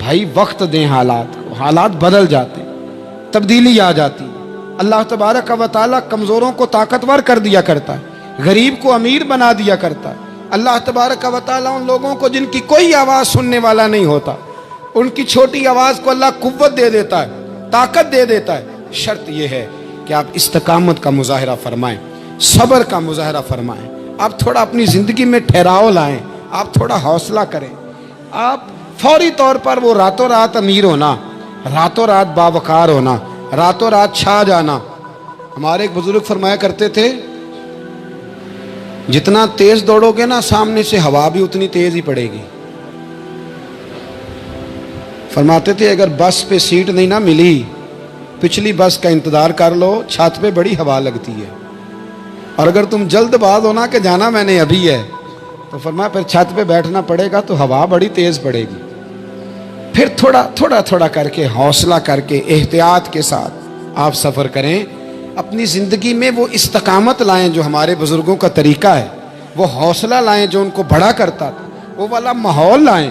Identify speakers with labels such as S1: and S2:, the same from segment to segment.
S1: بھائی وقت دیں حالات کو، حالات بدل جاتے ہیں، تبدیلی آ جاتی ہے۔ اللہ تبارک و تعالیٰ کمزوروں کو طاقتور کر دیا کرتا ہے، غریب کو امیر بنا دیا کرتا ہے۔ اللہ تبارک و تعالیٰ ان لوگوں کو جن کی کوئی آواز سننے والا نہیں ہوتا، ان کی چھوٹی آواز کو اللہ قوت دے دیتا ہے، طاقت دے دیتا ہے۔ شرط یہ ہے کہ آپ استقامت کا مظاہرہ فرمائیں، صبر کا مظاہرہ فرمائیں، آپ تھوڑا اپنی زندگی میں ٹھہراؤ لائیں، آپ تھوڑا حوصلہ کریں۔ آپ فوری طور پر وہ راتوں رات امیر ہونا، راتوں رات باوقار ہونا، راتوں رات چھا جانا۔ ہمارے ایک بزرگ فرمایا کرتے تھے، جتنا تیز دوڑو گے نا سامنے سے ہوا بھی اتنی تیز ہی پڑے گی۔ فرماتے تھے اگر بس پہ سیٹ نہیں نہ ملی، پچھلی بس کا انتظار کر لو، چھت پہ بڑی ہوا لگتی ہے، اور اگر تم جلد باز ہونا کہ جانا میں نے ابھی ہے، تو فرمایا پھر چھت پہ بیٹھنا پڑے گا تو ہوا بڑی تیز پڑے گی۔ پھر تھوڑا تھوڑا کر کے، حوصلہ کر کے، احتیاط کے ساتھ آپ سفر کریں، اپنی زندگی میں وہ استقامت لائیں جو ہمارے بزرگوں کا طریقہ ہے، وہ حوصلہ لائیں جو ان کو بڑا کرتا تھا، وہ والا ماحول لائیں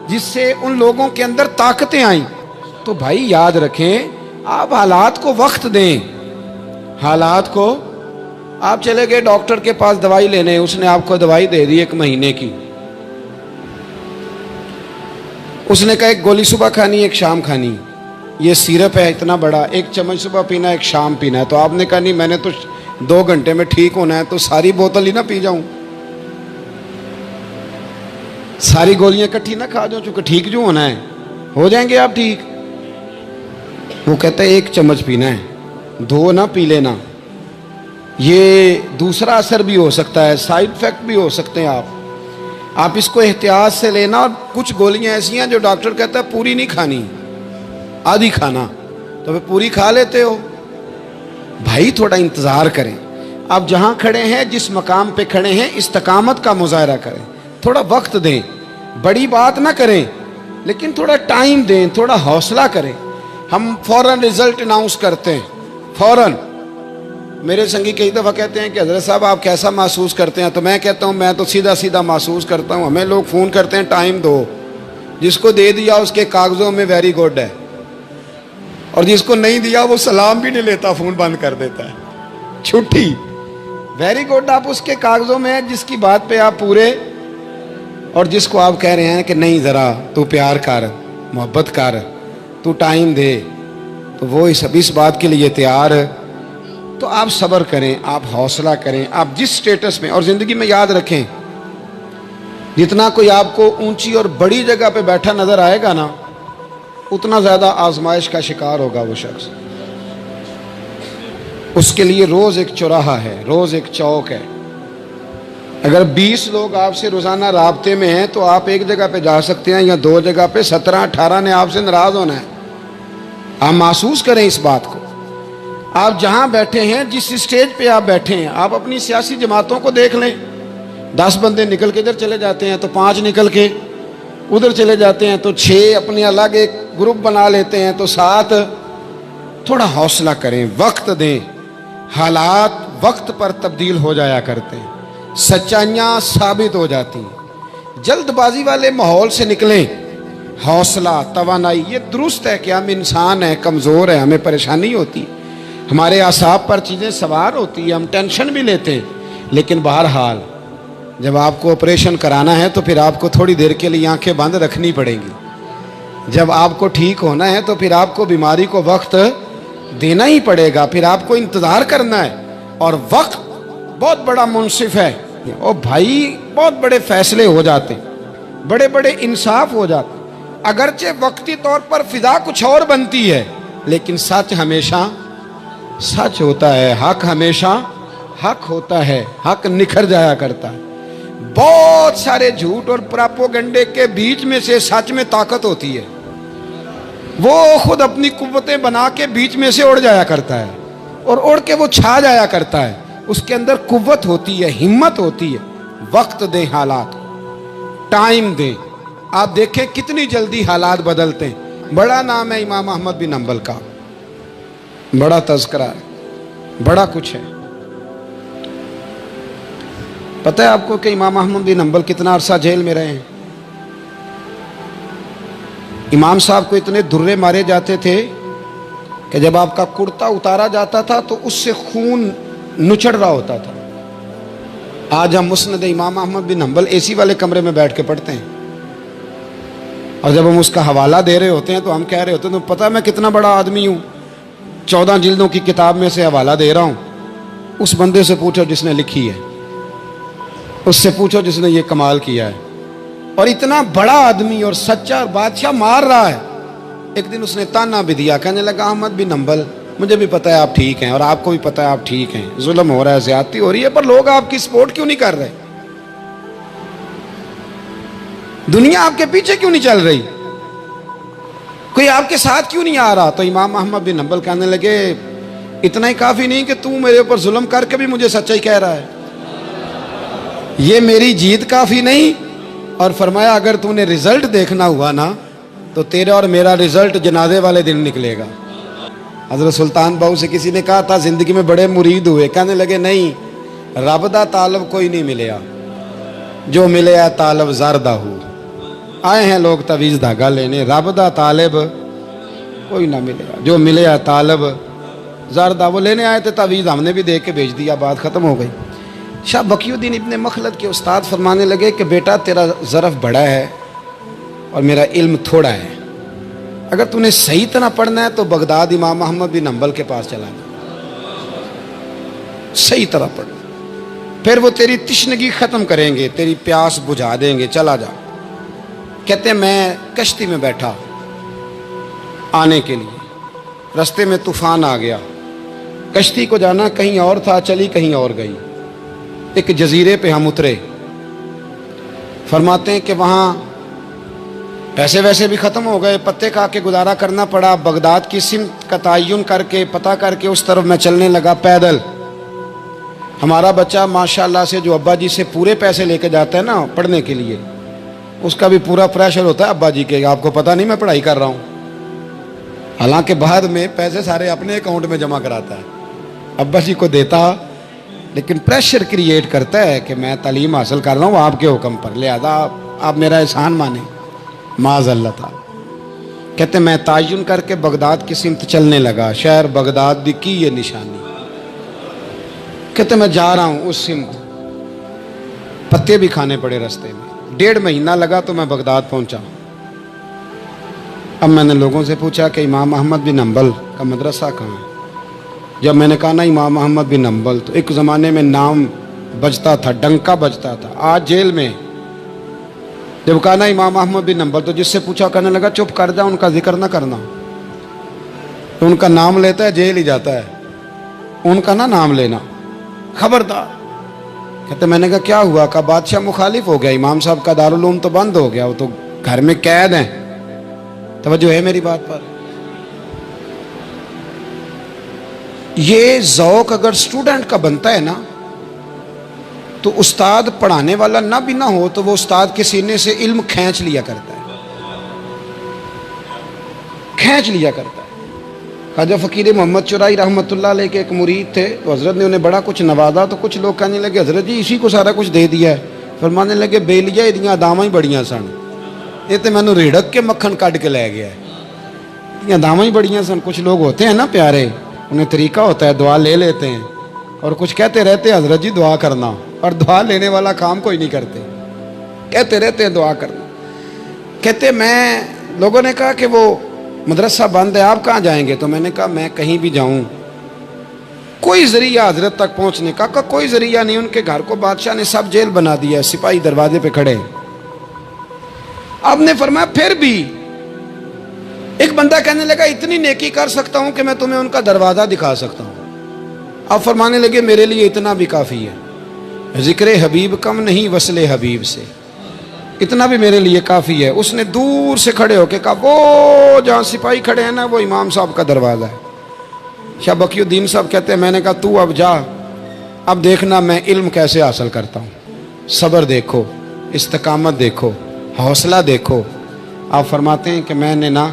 S1: جس سے ان لوگوں کے اندر طاقتیں آئیں۔ تو بھائی یاد رکھیں، آپ حالات کو وقت دیں، حالات کو۔ آپ چلے گئے ڈاکٹر کے پاس دوائی لینے، اس نے آپ کو دوائی دے دی 1 مہینے کی، اس نے کہا 1 گولی صبح کھانی 1 شام کھانی، یہ سیرپ ہے اتنا بڑا، 1 چمچ صبح پینا 1 شام پینا ہے۔ تو آپ نے کہا نہیں میں نے تو 2 گھنٹے میں ٹھیک ہونا ہے، تو ساری بوتل ہی نہ پی جاؤں، ساری گولیاں اکٹھی نہ کھا جاؤں، چونکہ ٹھیک جو ہونا ہے ہو جائیں گے آپ ٹھیک۔ وہ کہتا ہے 1 چمچ پینا ہے، 2 نہ پی لینا، یہ دوسرا اثر بھی ہو سکتا ہے، سائیڈ افیکٹ بھی ہو سکتے ہیں، آپ اس کو احتیاط سے لینا۔ اور کچھ گولیاں ایسی ہیں جو ڈاکٹر کہتا ہے پوری نہیں کھانی، آدھی کھانا، تو پھر پوری کھا لیتے ہو۔ بھائی تھوڑا انتظار کریں، آپ جہاں کھڑے ہیں، جس مقام پہ کھڑے ہیں، استقامت کا مظاہرہ کریں، تھوڑا وقت دیں، بڑی بات نہ کریں لیکن تھوڑا ٹائم دیں، تھوڑا حوصلہ کریں۔ ہم فوراً رزلٹ اناؤنس کرتے ہیں، فوراً۔ میرے سنگی کئی دفعہ کہتے ہیں کہ حضرت صاحب آپ کیسا محسوس کرتے ہیں، تو میں کہتا ہوں میں تو سیدھا محسوس کرتا ہوں۔ ہمیں لوگ فون کرتے ہیں ٹائم دو، جس کو دے دیا اس کے کاغذوں میں ویری گڈ ہے، اور جس کو نہیں دیا وہ سلام بھی نہیں لیتا، فون بند کر دیتا ہے، چھٹی۔ ویری گڈ آپ اس کے کاغذوں میں ہے جس کی بات پہ آپ پورے، اور جس کو آپ کہہ رہے ہیں کہ نہیں ذرا تو پیار کر، محبت کر، تو ٹائم دے، تو وہ اس بات کے لیے تیار ہے۔ تو آپ صبر کریں، آپ حوصلہ کریں، آپ جس سٹیٹس میں، اور زندگی میں یاد رکھیں جتنا کوئی آپ کو اونچی اور بڑی جگہ پہ بیٹھا نظر آئے گا نا، اتنا زیادہ آزمائش کا شکار ہوگا وہ شخص۔ اس کے لیے روز ایک چوراہا ہے، روز ایک چوک ہے۔ اگر 20 لوگ آپ سے روزانہ رابطے میں ہیں تو آپ ایک جگہ پہ جا سکتے ہیں، یا 2 جگہ پہ، 17-18 نے آپ سے ناراض ہونا ہے۔ آپ محسوس کریں اس بات کو۔ آپ جہاں بیٹھے ہیں، جس اسٹیج پہ آپ بیٹھے ہیں، آپ اپنی سیاسی جماعتوں کو دیکھ لیں، 10 بندے نکل کے ادھر چلے جاتے ہیں تو 5 نکل کے ادھر چلے جاتے ہیں، تو 6 اپنے الگ ایک گروپ بنا لیتے ہیں، تو 7۔ تھوڑا حوصلہ کریں، وقت دیں، حالات وقت پر تبدیل ہو جایا کرتے ہیں، سچائیاں ثابت ہو جاتی ہیں۔ جلد بازی والے ماحول سے نکلیں، حوصلہ، توانائی، یہ درست ہے کہ ہم انسان ہیں، کمزور ہیں، ہمیں پریشانی ہوتی ہے، ہمارے اعصاب پر چیزیں سوار ہوتی ہیں، ہم ٹینشن بھی لیتے ہیں، لیکن بہرحال جب آپ کو آپریشن کرانا ہے تو پھر آپ کو تھوڑی دیر کے لیے آنکھیں بند رکھنی پڑیں گی۔ جب آپ کو ٹھیک ہونا ہے تو پھر آپ کو بیماری کو وقت دینا ہی پڑے گا، پھر آپ کو انتظار کرنا ہے، اور وقت بہت بڑا منصف ہے۔ اور بھائی بہت بڑے فیصلے ہو جاتے ہیں، بڑے بڑے انصاف ہو جاتے ہیں، اگرچہ وقتی طور پر فضا کچھ اور بنتی ہے، لیکن سچ ہمیشہ سچ ہوتا ہے، حق ہمیشہ حق ہوتا ہے، حق نکھر جایا کرتا ہے۔ بہت سارے جھوٹ اور پراپوگنڈے کے بیچ میں سے سچ میں طاقت ہوتی ہے، وہ خود اپنی قوتیں بنا کے بیچ میں سے اڑ جایا کرتا ہے، اور اڑ کے وہ چھا جایا کرتا ہے، اس کے اندر قوت ہوتی ہے، ہمت ہوتی ہے۔ وقت دیں، حالات کو ٹائم دیں، آپ دیکھیں کتنی جلدی حالات بدلتے ہیں۔ بڑا نام ہے امام احمد بن حنبل کا، بڑا تذکرہ ہے، بڑا کچھ ہے۔ پتہ ہے آپ کو کہ امام احمد بن حنبل کتنا عرصہ جیل میں رہے ہیں؟ امام صاحب کو اتنے درے مارے جاتے تھے کہ جب آپ کا کرتا اتارا جاتا تھا تو اس سے خون نچڑ رہا ہوتا تھا. آج ہم مسند امام احمد بن حنبل اے سی والے کمرے میں بیٹھ کے پڑھتے ہیں، اور جب ہم اس کا حوالہ دے رہے ہوتے ہیں تو ہم کہہ رہے ہوتے ہیں تو پتہ میں کتنا بڑا آدمی ہوں، 14 جلدوں کی کتاب میں سے حوالہ دے رہا ہوں. اس بندے سے پوچھو جس نے لکھی ہے، اس سے پوچھو جس نے یہ کمال کیا ہے. اور اتنا بڑا آدمی اور سچا بادشاہ مار رہا ہے. ایک دن اس نے تانا بھی دیا، کہنے لگا احمد بن حنبل مجھے بھی پتہ ہے آپ ٹھیک ہیں اور آپ کو بھی پتہ ہے آپ ٹھیک ہیں، ظلم ہو رہا ہے، زیادتی ہو رہی ہے، پر لوگ آپ کی سپورٹ کیوں نہیں کر رہے؟ دنیا آپ کے پیچھے کیوں نہیں چل رہی؟ کوئی آپ کے ساتھ کیوں نہیں آ رہا؟ تو امام احمد بن حنبل کہنے لگے اتنا ہی کافی نہیں کہ تو میرے اوپر ظلم کر کے بھی مجھے سچائی کہہ رہا ہے، یہ میری جیت کافی نہیں. اور فرمایا اگر تو نے رزلٹ دیکھنا ہوا نا تو تیرا اور میرا رزلٹ جنازے والے دن نکلے گا. حضرت سلطان بہو سے کسی نے کہا تھا زندگی میں بڑے مرید ہوئے، کہنے لگے نہیں، رب دا طالب کوئی نہیں ملیا، جو ملے ہے طالب زردہ ہو. آئے ہیں لوگ تعویذ دھاگا لینے، رب دا طالب کوئی نہ ملیا، جو ملے ہے طالب زردہ. وہ لینے آئے تھے تعویذ، ہم نے بھی دے کے بھیج دیا، بات ختم ہو گئی. شاہ بقی الدین ابن مخلد کے استاد فرمانے لگے کہ بیٹا تیرا ظرف بڑا ہے اور میرا علم تھوڑا ہے، اگر تو نے صحیح طرح پڑھنا ہے تو بغداد امام احمد بن حنبل کے پاس چلا جا، صحیح طرح پڑھنا، پھر وہ تیری تشنگی ختم کریں گے، تیری پیاس بجھا دیں گے، چلا جا. کہتے ہیں میں کشتی میں بیٹھا آنے کے لیے، رستے میں طوفان آ گیا، کشتی کو جانا کہیں اور تھا، چلی کہیں اور گئی. ایک جزیرے پہ ہم اترے. فرماتے ہیں کہ وہاں پیسے ویسے بھی ختم ہو گئے، پتے کھا کے گزارا کرنا پڑا. بغداد کی سمت کا تعین کر کے پتہ کر کے اس طرف میں چلنے لگا پیدل. ہمارا بچہ ماشاءاللہ سے جو ابا جی سے پورے پیسے لے کے جاتا ہے نا پڑھنے کے لیے، اس کا بھی پورا پریشر ہوتا ہے ابا جی کے، آپ کو پتہ نہیں میں پڑھائی کر رہا ہوں، حالانکہ بعد میں پیسے سارے اپنے اکاؤنٹ میں جمع کراتا ہے، ابا جی کو دیتا، لیکن پریشر کریٹ کرتا ہے کہ میں تعلیم حاصل کر رہا ہوں آپ کے حکم پر، لہذا آپ میرا احسان مانیں معاذ اللہ تعالی. کہتے میں تعین کر کے بغداد کی سمت چلنے لگا، شہر بغداد دی کی یہ نشانی. کہتے میں جا رہا ہوں اس سمت، پتے بھی کھانے پڑے رستے میں. 1.5 مہینہ لگا تو میں بغداد پہنچا. اب میں نے لوگوں سے پوچھا کہ امام احمد بن حنبل کا مدرسہ کہاں ہے؟ جب میں نے کہا نا امام احمد بن حنبل، تو ایک زمانے میں نام بجتا تھا، ڈنکا بجتا تھا. آج جیل میں جب کہا نا امام احمد بن حنبل تو جس سے پوچھا کہنے لگا چپ کر جا، ان کا ذکر نہ کرنا. تو ان کا نام لیتا ہے جیل ہی جاتا ہے، ان کا نہ نام لینا، خبردار. کہتے میں نے کہا کیا ہوا؟ کہ بادشاہ مخالف ہو گیا، امام صاحب کا دارالعلوم تو بند ہو گیا، وہ تو گھر میں قید ہیں. توجہ ہے میری بات پر؟ یہ ذوق اگر اسٹوڈنٹ کا بنتا ہے نا تو استاد پڑھانے والا نہ بھی نہ ہو تو وہ استاد کے سینے سے علم کھینچ لیا کرتا ہے، کھینچ لیا کرتا ہے. خواجہ فقیر محمد چرائی رحمۃ اللہ علیہ کے ایک مرید تھے، تو حضرت نے انہیں بڑا کچھ نوازا. تو کچھ لوگ کہنے لگے حضرت جی اسی کو سارا کچھ دے دیا ہے. فرمانے لگے بیلیاں ادیاں داواں ہی بڑیاں سن، یہ تو مینوں ریڑک کے مکھن کٹ کے لے گیا ہے. ادیاں داواں ہی بڑیاں سن. کچھ لوگ ہوتے ہیں نا پیارے، انہیں طریقہ ہوتا ہے دعا لے لیتے ہیں، اور کچھ کہتے رہتے ہیں حضرت جی دعا کرنا، اور دعا لینے والا کام کوئی نہیں کرتے، کہتے رہتے ہیں دعا کرنا. کہتے میں لوگوں نے کہا کہ وہ مدرسہ بند ہے، آپ کہاں جائیں گے؟ تو میں نے کہا میں کہیں بھی جاؤں کوئی ذریعہ حضرت تک پہنچنے کا کوئی ذریعہ نہیں. ان کے گھر کو بادشاہ نے سب جیل بنا دیا، سپاہی دروازے پہ کھڑے. آپ نے فرمایا پھر بھی ایک بندہ کہنے لگا اتنی نیکی کر سکتا ہوں کہ میں تمہیں ان کا دروازہ دکھا سکتا ہوں. آپ فرمانے لگے میرے لیے اتنا بھی کافی ہے، ذکر حبیب کم نہیں وصل حبیب سے، اتنا بھی میرے لیے کافی ہے. اس نے دور سے کھڑے ہو کے کہا وہ جہاں سپاہی کھڑے ہیں نا وہ امام صاحب کا دروازہ ہے. شاہ بقی الدین صاحب کہتے ہیں میں نے کہا تو اب جا، اب دیکھنا میں علم کیسے حاصل کرتا ہوں. صبر دیکھو، استقامت دیکھو، حوصلہ دیکھو. آپ فرماتے ہیں کہ میں نے نا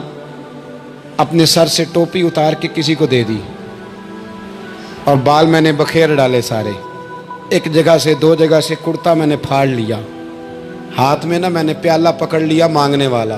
S1: اپنے سر سے ٹوپی اتار کے کسی کو دے دی، اور بال میں نے بخیر ڈالے سارے. ایک جگہ سے 2 جگہ سے کرتا میں نے پھاڑ لیا، ہاتھ میں نا میں نے پیالہ پکڑ لیا مانگنے والا،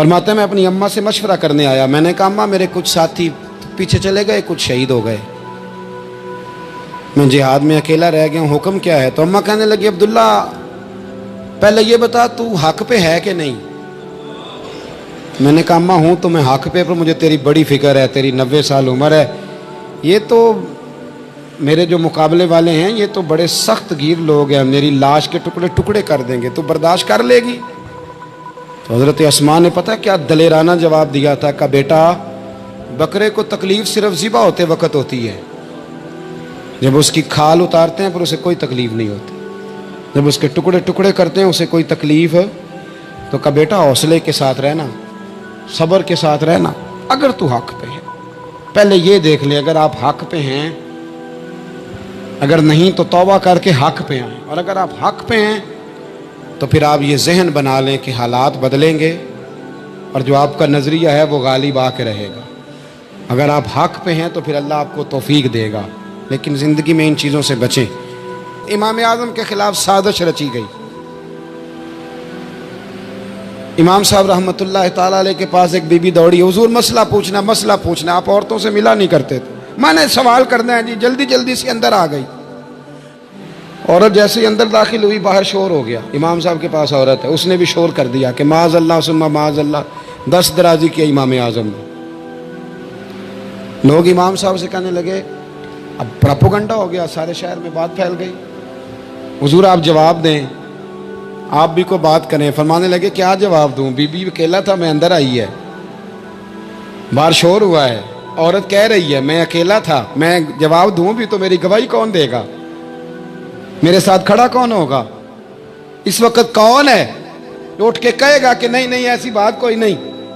S1: فرماتے ہیں میں اپنی اماں سے مشورہ کرنے آیا، میں نے کہا اماں میرے کچھ ساتھی پیچھے چلے گئے، کچھ شہید ہو گئے، میں جہاد میں اکیلا رہ گیا ہوں، حکم کیا ہے؟ تو اماں کہنے لگی عبداللہ پہلے یہ بتا تو حق پہ ہے کہ نہیں؟ میں نے کہا اماں ہوں تو میں حق پہ، پر مجھے تیری بڑی فکر ہے، تیری 90 سال عمر ہے، یہ تو میرے جو مقابلے والے ہیں یہ تو بڑے سخت گیر لوگ ہیں، میری لاش کے ٹکڑے ٹکڑے کر دیں گے، تو برداشت کر لے گی؟ تو حضرت اسماء نے پتہ کیا دلیرانہ جواب دیا تھا کہ بیٹا بکرے کو تکلیف صرف ذبح ہوتے وقت ہوتی ہے، جب اس کی کھال اتارتے ہیں پر اسے کوئی تکلیف نہیں ہوتی، جب اس کے ٹکڑے ٹکڑے کرتے ہیں اسے کوئی تکلیف، تو کہا بیٹا حوصلے کے ساتھ رہنا، صبر کے ساتھ رہنا، اگر تو حق پہ ہے پہلے یہ دیکھ لے، اگر آپ حق پہ ہیں، اگر نہیں تو توبہ کر کے حق پہ آئیں، اور اگر آپ حق پہ ہیں تو پھر آپ یہ ذہن بنا لیں کہ حالات بدلیں گے اور جو آپ کا نظریہ ہے وہ غالب آ کے رہے گا، اگر آپ حق پہ ہیں تو پھر اللہ آپ کو توفیق دے گا، لیکن زندگی میں ان چیزوں سے بچیں۔ امام اعظم کے خلاف سازش رچی گئی، امام صاحب رحمۃ اللہ تعالیٰ علیہ کے پاس ایک بی بی دوڑی، حضور مسئلہ پوچھنا، آپ عورتوں سے ملا نہیں کرتے تھے، میں نے سوال کرنا ہے جی، جلدی جلدی سے اندر آ گئی، عورت جیسے ہی اندر داخل ہوئی باہر شور ہو گیا، امام صاحب کے پاس عورت ہے، اس نے بھی شور کر دیا کہ معاذ اللہ ثم معاذ اللہ، 10 درازی کیا امام اعظم نے۔ لوگ امام صاحب سے کہنے لگے اب پراپوگنڈا ہو گیا، سارے شہر میں بات پھیل گئی، حضور آپ جواب دیں، آپ بھی کو بات کریں۔ فرمانے لگے کیا جواب دوں، بی بی اکیلا تھا، میں اندر آئی ہے، باہر شور ہوا ہے، عورت کہہ رہی ہے میں اکیلا تھا، میں جواب دوں بھی تو میری گواہی کون دے گا، میرے ساتھ کھڑا کون ہوگا، اس وقت کون ہے جو اٹھ کے کہے گا کہ نہیں نہیں ایسی بات کوئی نہیں،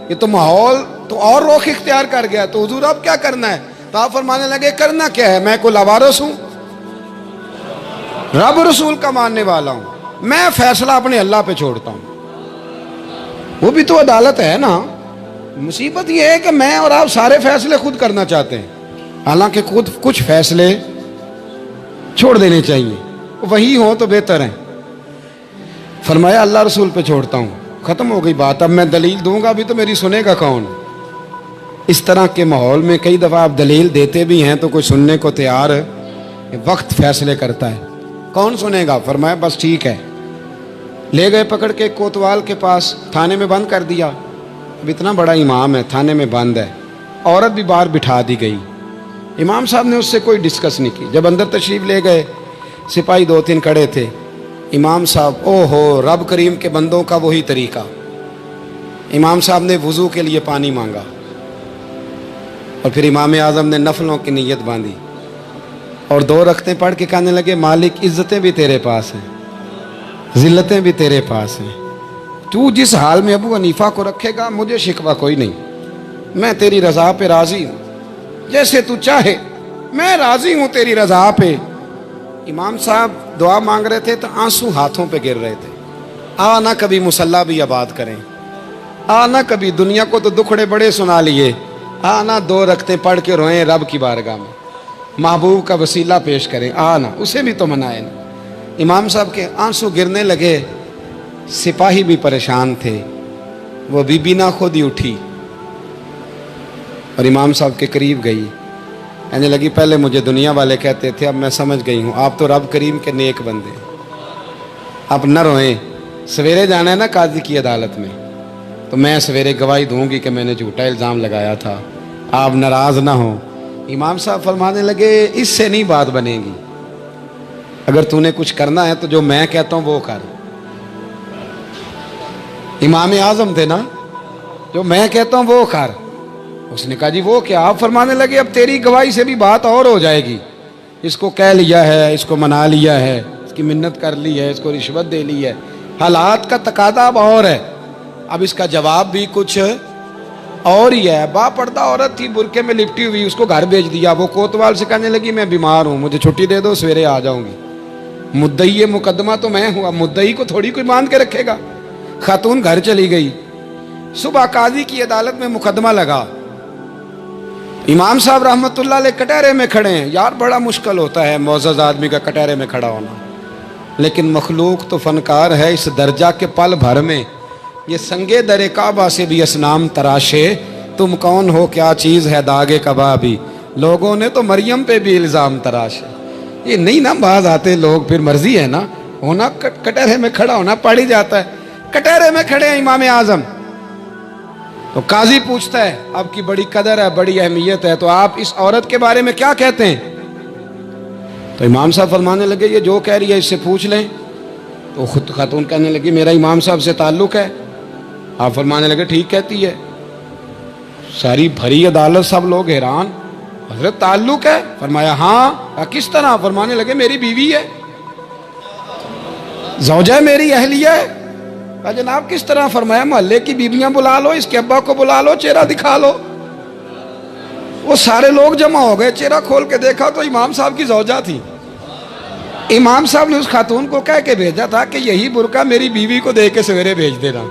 S1: یہ تو ماحول تو اور رخ اختیار کر گیا، تو حضور اب کیا کرنا ہے؟ تو آپ فرمانے لگے کرنا کیا ہے، میں کوئی لاوارث ہوں، رب رسول کا ماننے والا ہوں، میں فیصلہ اپنے اللہ پہ چھوڑتا ہوں، وہ بھی تو عدالت ہے نا۔ مصیبت یہ ہے کہ میں اور آپ سارے فیصلے خود کرنا چاہتے ہیں، حالانکہ خود کچھ فیصلے چھوڑ دینے چاہیے، وہی ہوں تو بہتر ہیں۔ فرمایا اللہ رسول پہ چھوڑتا ہوں، ختم ہو گئی بات، اب میں دلیل دوں گا بھی تو میری سنے گا کون؟ اس طرح کے ماحول میں کئی دفعہ آپ دلیل دیتے بھی ہیں تو کوئی سننے کو تیار ہے، وقت فیصلے کرتا ہے، کون سنے گا؟ فرمایا بس ٹھیک ہے، لے گئے پکڑ کے کوتوال کے پاس، تھانے میں بند کر دیا، اب اتنا بڑا امام ہے تھانے میں بند ہے، عورت بھی باہر بٹھا دی گئی، امام صاحب نے اس سے کوئی ڈسکس نہیں کی، جب اندر تشریف لے گئے سپاہی 2-3 کھڑے تھے، امام صاحب او ہو رب کریم کے بندوں کا وہی طریقہ، امام صاحب نے وضو کے لیے پانی مانگا اور پھر امام اعظم نے نفلوں کی نیت باندھی اور 2 رکعتیں پڑھ کے کہنے لگے مالک عزتیں بھی تیرے پاس ہیں، ذلتیں بھی تیرے پاس ہیں، تو جس حال میں ابو حنیفہ کو رکھے گا مجھے شکوہ کوئی نہیں، میں تیری رضا پہ راضی ہوں، جیسے تو چاہے میں راضی ہوں تیری رضا پہ۔ امام صاحب دعا مانگ رہے تھے تو آنسو ہاتھوں پہ گر رہے تھے، نہ کبھی مصلی بھی آباد کریں، نہ کبھی دنیا کو تو دکھڑے بڑے سنا لیے، نہ 2 رکعتیں پڑھ کے روئیں رب کی بارگاہ میں، محبوب کا وسیلہ پیش کریں، نہ اسے بھی تو منائیں نا۔ امام صاحب کے آنسو گرنے لگے، سپاہی بھی پریشان تھے، وہ بی بی نہ خود ہی اٹھی اور امام صاحب کے قریب گئی، کہنے لگی پہلے مجھے دنیا والے کہتے تھے، اب میں سمجھ گئی ہوں آپ تو رب کریم کے نیک بندے، اب نہ روئیں، سویرے جانا ہے نا قاضی کی عدالت میں، تو میں سویرے گواہی دوں گی کہ میں نے جھوٹا الزام لگایا تھا، آپ ناراض نہ ہوں۔ امام صاحب فرمانے لگے اس سے نہیں بات بنے گی، اگر تو نے کچھ کرنا ہے تو جو میں کہتا ہوں وہ کر، امام اعظم تھے نا، جو میں کہتا ہوں وہ کر۔ اس نے کہا جی وہ کیا؟ آپ فرمانے لگے اب تیری گواہی سے بھی بات اور ہو جائے گی، اس کو کہہ لیا ہے، اس کو منا لیا ہے، اس کی منت کر لی ہے، اس کو رشوت دے لی ہے، حالات کا تقاضا اب اور ہے، اب اس کا جواب بھی کچھ اور ہی ہے۔ با پردہ عورت تھی برقعے میں لپٹی ہوئی، اس کو گھر بھیج دیا، وہ کوتوال سے کہنے لگی میں بیمار ہوں، مجھے چھٹی دے دو، سویرے آ جاؤں گی، مدعی مقدمہ تو میں ہوں، اب مدعی کو تھوڑی کوئی باندھ کے رکھے گا۔ خاتون گھر چلی گئی، صبح قاضی کی عدالت میں مقدمہ لگا، امام صاحب رحمۃ اللہ علیہ کٹہرے میں کھڑے ہیں، یار بڑا مشکل ہوتا ہے معزز آدمی کا کٹہرے میں کھڑا ہونا، لیکن مخلوق تو فنکار ہے، اس درجہ کے پل بھر میں یہ سنگے در کعبہ سے بھی اسنام تراشے، تم کون ہو کیا چیز ہے داغے کبابی، لوگوں نے تو مریم پہ بھی الزام تراشے۔ یہ نہیں نا باز آتے لوگ، پھر مرضی ہے نا ہونا، کٹہرے میں کھڑا ہونا پڑ ہی جاتا ہے۔ کٹہرے میں کھڑے ہیں امام اعظم، تو قاضی پوچھتا ہے آپ کی بڑی قدر ہے، بڑی اہمیت ہے، تو آپ اس عورت کے بارے میں کیا کہتے ہیں؟ تو امام صاحب فرمانے لگے یہ جو کہہ رہی ہے اس سے پوچھ لیں۔ تو خود خاتون کہنے لگی میرا امام صاحب سے تعلق ہے۔ آپ فرمانے لگے ٹھیک کہتی ہے۔ ساری بھری عدالت سب لوگ حیران، حضرت تعلق ہے؟ فرمایا ہاں۔ کس طرح؟ فرمانے لگے میری بیوی ہے، زوجہ میری اہلیہ ہے۔ کہا جناب کس طرح؟ فرمایا محلے کی بیویاں بلا لو، اس کے ابا کو بلا لو، چہرہ دکھا لو۔ وہ سارے لوگ جمع ہو گئے، چہرہ کھول کے دیکھا تو امام صاحب کی زوجہ تھی۔ امام صاحب نے اس خاتون کو کہہ کے بھیجا تھا کہ یہی برقع میری بیوی کو دے کے سویرے بھیج دینا،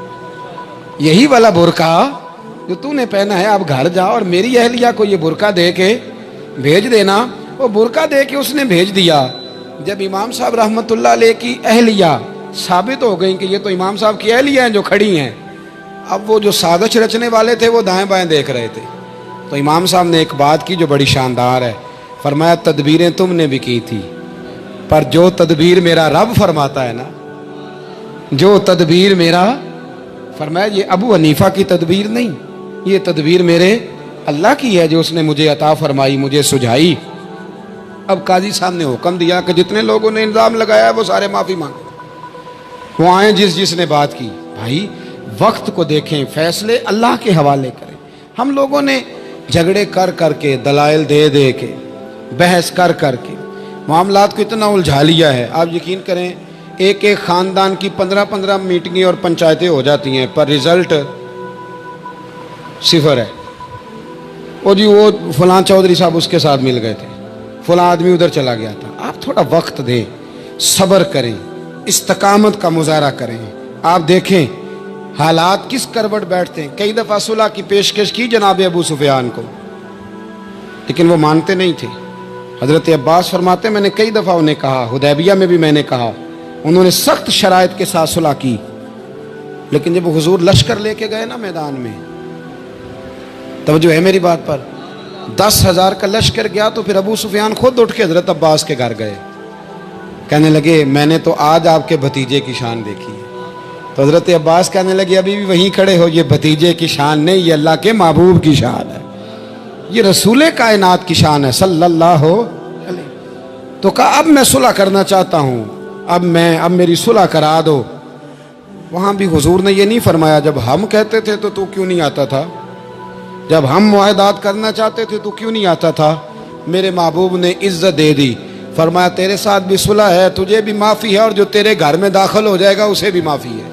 S1: یہی والا برقع جو تو نے پہنا ہے، اب گھر جا اور میری اہلیہ کو یہ برقع دے کے بھیج دینا۔ وہ برقع دے کے اس نے بھیج دیا۔ جب امام صاحب رحمت اللہ علیہ کی اہلیہ ثابت ہو گئی کہ یہ تو امام صاحب کی اہلیہ ہیں جو کھڑی ہیں، اب وہ جو سازش رچنے والے تھے وہ دائیں بائیں دیکھ رہے تھے۔ تو امام صاحب نے ایک بات کی جو بڑی شاندار ہے، فرمایا تدبیریں تم نے بھی کی تھی، پر جو تدبیر میرا رب فرماتا ہے نا، جو تدبیر میرا، فرمایا یہ ابو حنیفہ کی تدبیر نہیں، یہ تدبیر میرے اللہ کی ہے جو اس نے مجھے عطا فرمائی، مجھے سجھائی۔ اب قاضی صاحب نے حکم دیا کہ جتنے لوگوں نے الزام لگایا ہے وہ سارے معافی مانگیں، وہ آئیں جس نے بات کی۔ بھائی وقت کو دیکھیں، فیصلے اللہ کے حوالے کریں۔ ہم لوگوں نے جھگڑے کر کر کے، دلائل دے دے کے، بحث کر کر کے معاملات کو اتنا الجھا لیا ہے۔ آپ یقین کریں ایک ایک خاندان کی 15 میٹنگیں اور پنچایتیں ہو جاتی ہیں، پر رزلٹ صفر ہے۔ وہ جی وہ فلاں چودھری صاحب اس کے ساتھ مل گئے تھے، فلاں آدمی ادھر چلا گیا تھا۔ آپ تھوڑا وقت دیں، صبر کریں، استقامت کا مظاہرہ کریں۔ آپ دیکھیں حالات کس کروٹ بیٹھتے ہیں۔ کئی دفعہ صلح کی پیشکش کی جناب ابو سفیان کو، لیکن وہ مانتے نہیں تھے۔ حضرت عباس فرماتے میں نے کئی دفعہ انہیں کہا، حدیبیہ میں بھی میں نے کہا، انہوں نے سخت شرائط کے ساتھ صلح کی، لیکن جب حضور لشکر لے کے گئے نا میدان میں، توجہ ہے میری بات پر، 10,000 کا لشکر گیا تو پھر ابو سفیان خود اٹھ کے حضرت عباس کے گھر گئے، کہنے لگے میں نے تو آج آپ کے بھتیجے کی شان دیکھی ہے۔ تو حضرت عباس کہنے لگے ابھی بھی وہیں کھڑے ہو، یہ بھتیجے کی شان نہیں، یہ اللہ کے محبوب کی شان ہے، یہ رسول کائنات کی شان ہے صلی اللہ علیہ۔ تو کہا اب میں صلح کرنا چاہتا ہوں، اب میری صلح کرا دو۔ وہاں بھی حضور نے یہ نہیں فرمایا جب ہم کہتے تھے تو کیوں نہیں آتا تھا، جب ہم معاہدات کرنا چاہتے تھے تو کیوں نہیں آتا تھا۔ میرے محبوب نے عزت دے دی، فرمایا تیرے ساتھ بھی صلح ہے، تجھے بھی معافی ہے، اور جو تیرے گھر میں داخل ہو جائے گا اسے بھی معافی ہے۔